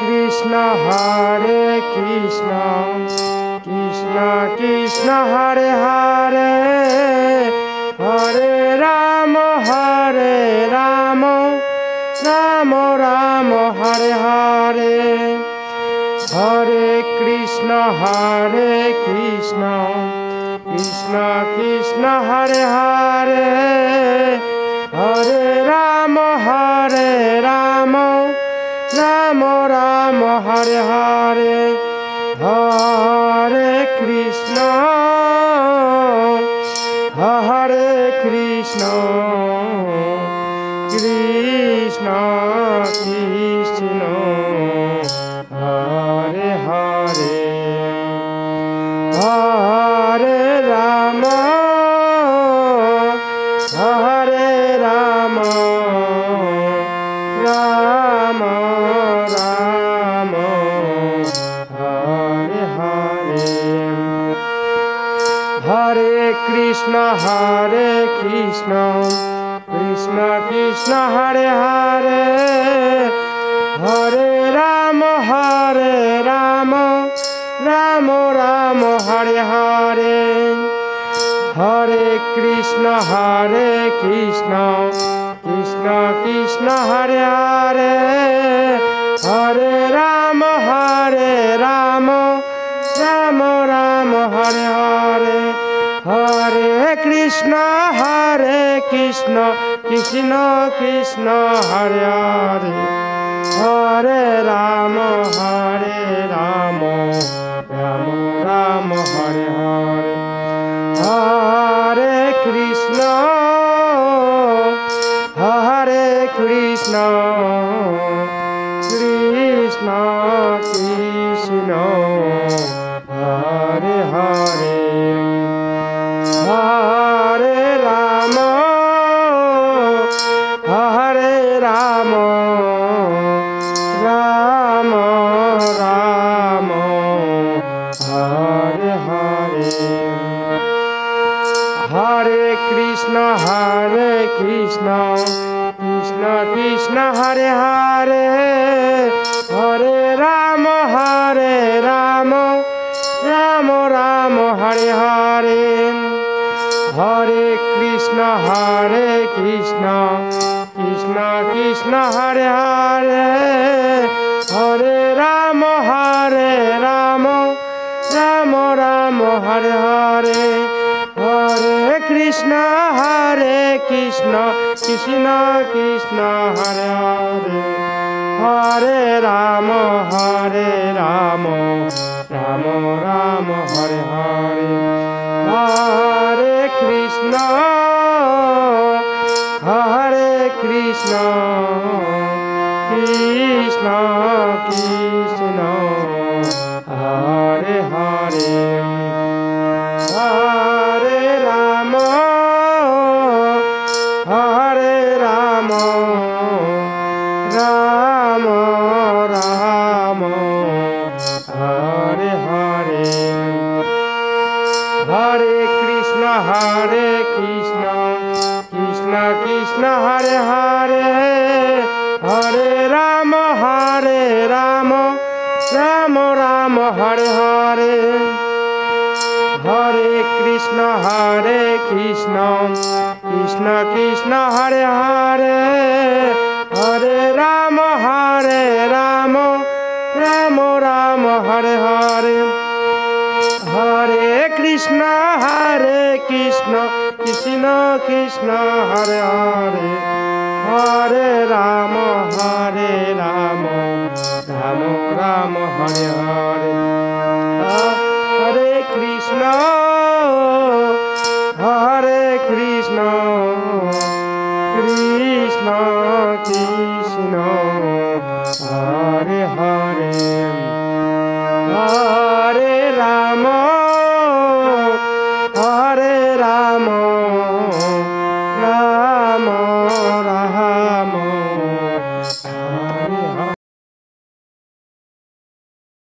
Krishna Hare Krishna Krishna Krishna Hare Hare Hare Ram Hare Ram Ram Ram Hare Hare Hare Krishna Krishna Krishna Hare Hare Hare Ram Ram Ram Hare Hare Hare Krishna Krishna Krishna Hare Hare Hare Ram Ram Ram Hare Hare Hare Krishna Krishna Krishna Krishna Hare Hare Hare Ram Ram Ram Ram Hare Hare Hare Krishna Krishna Krishna Hare Hare Hare Ram Ram Ram Hare Hare Hare Krishna Krishna Krishna Hare Hare Hare Ram Ram Ram Hare Hare Hare Krishna Krishna Krishna Hare Hare Hare Ram Ram Ram Hare Hare Hare Krishna Krishna Krishna Hare Hare Hare Ram Ram Ram Hare Hare Hare Krishna Krishna Krishna Hare Hare Hare Ram Ram Hare Hare Hare Krishna Krishna Krishna Hare Hare Hare Ram Ram Hare Hare Hare Krishna Krishna Krishna Hare Hare Hare Ram Ram Hare Hare Hare Krishna Krishna Krishna Hare Hare Hare Ram Ram Hare Hare Hare Krishna Krishna Hare Hare Hare Ram Ram Hare Hare Hare Krishna Krishna Hare Hare Hare Ram Ram Hare Hare Hare Krishna Krishna Hare Hare Hare Ram Ram Hare Hare Hare Krishna Krishna Krishna Hare Hare.